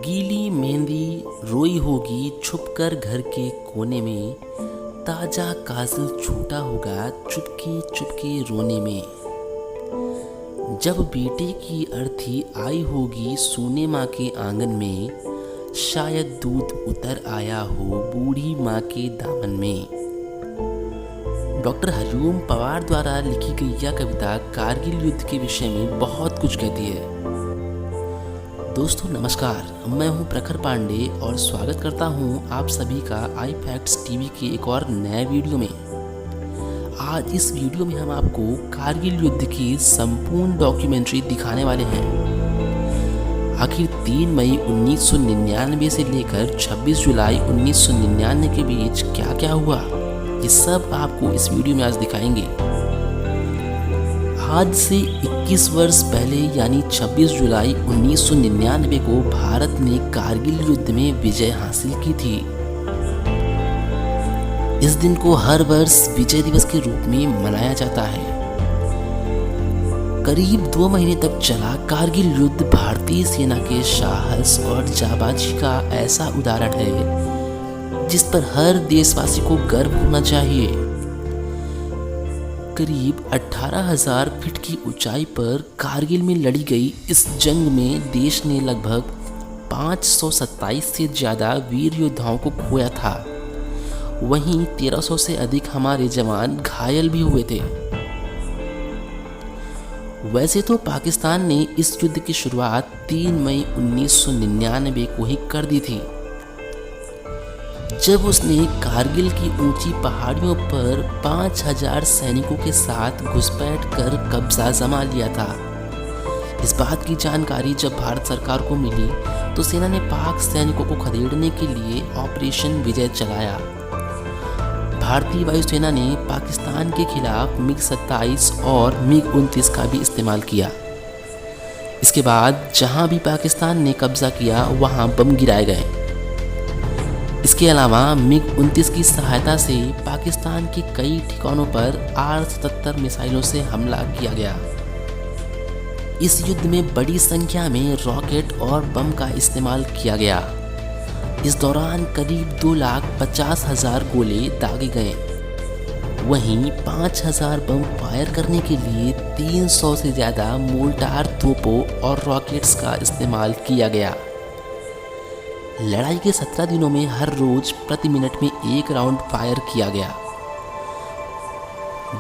गीली मेहंदी रोई होगी छुपकर घर के कोने में, ताजा काजल छूटा होगा चुपके चुपके रोने में। जब बेटे की अर्थी आई होगी सोने माँ के आंगन में, शायद दूध उतर आया हो बूढ़ी माँ के दामन में। डॉक्टर हरिओम पवार द्वारा लिखी गई यह कविता कारगिल युद्ध के विषय में बहुत कुछ कहती है। दोस्तों नमस्कार, मैं हूं प्रखर पांडे और स्वागत करता हूं आप सभी का आई फैक्ट्स टीवी के एक और नए वीडियो में। आज इस वीडियो में हम आपको कारगिल युद्ध की संपूर्ण डॉक्यूमेंट्री दिखाने वाले हैं। आखिर 3 मई 1999 से लेकर 26 जुलाई 1999 के बीच क्या क्या हुआ, ये सब आपको इस वीडियो में आज दिखाएंगे। आज से 21 वर्ष पहले यानी 26 जुलाई 1999 को भारत ने कारगिल युद्ध में विजय हासिल की थी। इस दिन को हर वर्ष विजय दिवस के रूप में मनाया जाता है। करीब 2 महीने तक चला कारगिल युद्ध भारतीय सेना के साहस और जाबाजी का ऐसा उदाहरण है जिस पर हर देशवासी को गर्व होना चाहिए। करीब 18,000 फीट की ऊंचाई पर कारगिल में लड़ी गई इस जंग में देश ने लगभग 527 से ज़्यादा वीर योद्धाओं को खोया था। वहीं 1300 से अधिक हमारे जवान घायल भी हुए थे। वैसे तो पाकिस्तान ने इस युद्ध की शुरुआत 3 मई 1999 को ही कर दी थी, जब उसने कारगिल की ऊंची पहाड़ियों पर 5000 सैनिकों के साथ घुसपैठ कर कब्जा जमा लिया था। इस बात की जानकारी जब भारत सरकार को मिली तो सेना ने पाक सैनिकों को खदेड़ने के लिए ऑपरेशन विजय चलाया। भारतीय वायुसेना ने पाकिस्तान के खिलाफ MiG-27 और MiG-29 का भी इस्तेमाल किया। इसके बाद जहां भी पाकिस्तान ने कब्जा किया वहां बम गिराए गए। इसके अलावा MiG-29 की सहायता से पाकिस्तान के कई ठिकानों पर R-77 मिसाइलों से हमला किया गया। इस युद्ध में बड़ी संख्या में रॉकेट और बम का इस्तेमाल किया गया। इस दौरान करीब 2,50,000 गोले दागे गए। वहीं 5,000 बम फायर करने के लिए 300 से ज़्यादा मोर्टार तोपों और रॉकेट्स का इस्तेमाल किया गया। लड़ाई के 17 दिनों में हर रोज प्रति मिनट में 1 राउंड फायर किया गया।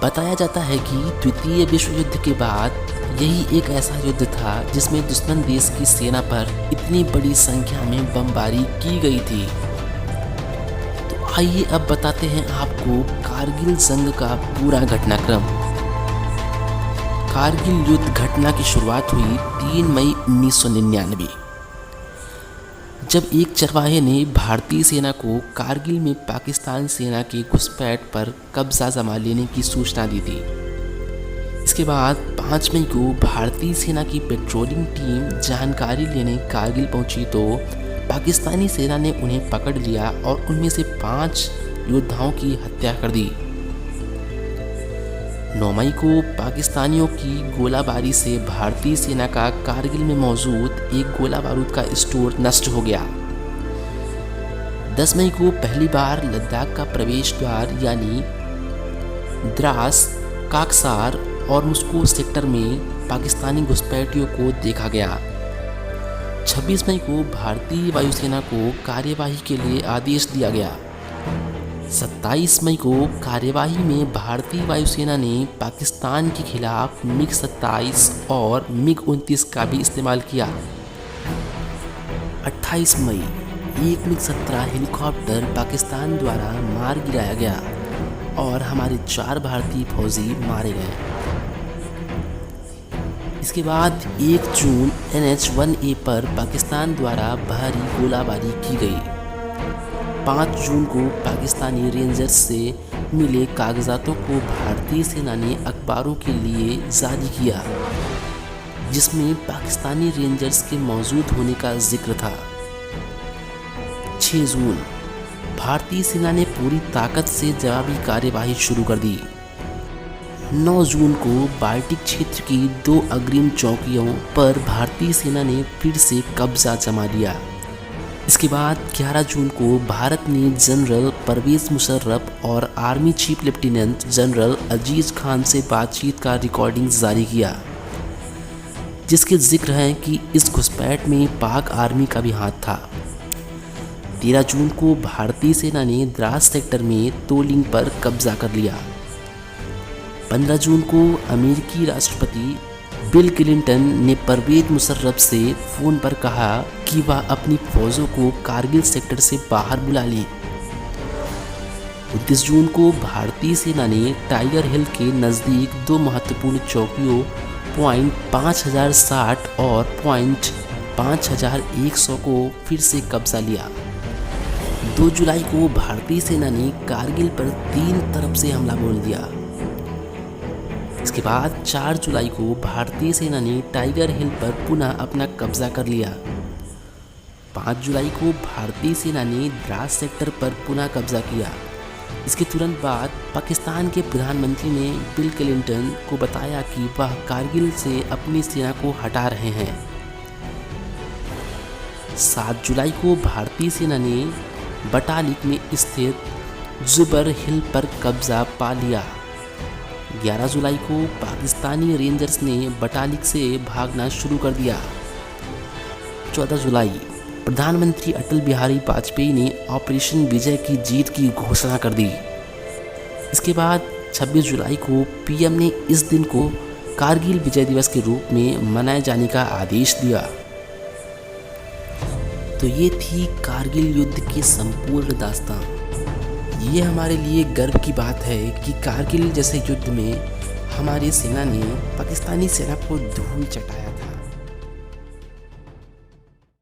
बताया जाता है कि द्वितीय विश्व युद्ध के बाद यही एक ऐसा युद्ध था जिसमें दुश्मन देश की सेना पर इतनी बड़ी संख्या में बमबारी की गई थी। तो आइए अब बताते हैं आपको कारगिल जंग का पूरा घटनाक्रम। कारगिल युद्ध घटना की शुरुआत हुई 3 मई 1999, जब एक चरवाहे ने भारतीय सेना को कारगिल में पाकिस्तान सेना के घुसपैठ पर कब्जा जमा लेने की सूचना दी थी। इसके बाद 5 मई को भारतीय सेना की पेट्रोलिंग टीम जानकारी लेने कारगिल पहुंची तो पाकिस्तानी सेना ने उन्हें पकड़ लिया और उनमें से 5 योद्धाओं की हत्या कर दी। 9 मई को पाकिस्तानियों की गोलाबारी से भारतीय सेना का कारगिल में मौजूद एक गोला बारूद का स्टोर नष्ट हो गया। 10 मई को पहली बार लद्दाख का प्रवेश द्वार यानी द्रास, काकसार और मुस्को सेक्टर में पाकिस्तानी घुसपैठियों को देखा गया। 26 मई को भारतीय वायुसेना को कार्यवाही के लिए आदेश दिया गया। 27 मई को कार्यवाही में भारतीय वायुसेना ने पाकिस्तान के खिलाफ MiG-27 और MiG-29 का भी इस्तेमाल किया। 28 मई एक MiG-17 हेलीकॉप्टर पाकिस्तान द्वारा मार गिराया गया और हमारे 4 भारतीय फौजी मारे गए। इसके बाद 1 जून NH-1A पर पाकिस्तान द्वारा भारी गोलाबारी की गई। 5 जून को पाकिस्तानी रेंजर्स से मिले कागजातों को भारतीय सेना ने अखबारों के लिए जारी किया, जिसमें पाकिस्तानी रेंजर्स के मौजूद होने का जिक्र था। 6 जून भारतीय सेना ने पूरी ताकत से जवाबी कार्यवाही शुरू कर दी। 9 जून को बाल्टिक क्षेत्र की 2 अग्रिम चौकियों पर भारतीय सेना ने फिर से कब्जा जमा लिया। इसके बाद 11 जून को भारत ने जनरल परवेज़ मुशर्रफ और आर्मी चीफ लेफ्टिनेंट जनरल अजीज़ खान से बातचीत का रिकॉर्डिंग जारी किया, जिसके जिक्र हैं कि इस घुसपैठ में पाक आर्मी का भी हाथ था। 13 जून को भारतीय सेना ने द्रास सेक्टर में तोलिंग पर कब्जा कर लिया। 15 जून को अमेरिकी राष्ट्रपति बिल क्लिंटन ने परवेज़ मुशर्रफ से फ़ोन पर कहा कि वह अपनी फ़ौजों को कारगिल सेक्टर से बाहर बुला लें। 29 जून को भारतीय सेना ने टाइगर हिल के नज़दीक दो महत्वपूर्ण चौकियों पॉइंट 5060 और पॉइंट 5100 को फिर से कब्जा लिया। 2 जुलाई को भारतीय सेना ने कारगिल पर 3 तरफ से हमला बोल दिया। इसके बाद 4 जुलाई को भारतीय सेना ने टाइगर हिल पर पुनः अपना कब्जा कर लिया। 5 जुलाई को भारतीय सेना ने द्रास सेक्टर पर पुनः कब्जा किया। इसके तुरंत बाद पाकिस्तान के प्रधानमंत्री ने बिल क्लिंटन को बताया कि वह कारगिल से अपनी सेना को हटा रहे हैं। 7 जुलाई को भारतीय सेना ने बटालिक में स्थित जुबर हिल पर कब्जा पा लिया। 11 जुलाई को पाकिस्तानी रेंजर्स ने बटालिक से भागना शुरू कर दिया। 14 जुलाई प्रधानमंत्री अटल बिहारी वाजपेयी ने ऑपरेशन विजय की जीत की घोषणा कर दी। इसके बाद 26 जुलाई को पीएम ने इस दिन को कारगिल विजय दिवस के रूप में मनाए जाने का आदेश दिया। तो ये थी कारगिल युद्ध की संपूर्ण दास्तां। ये हमारे लिए गर्व की बात है कि कारगिल जैसे युद्ध में हमारी सेना ने पाकिस्तानी सेना को धूल चटाया।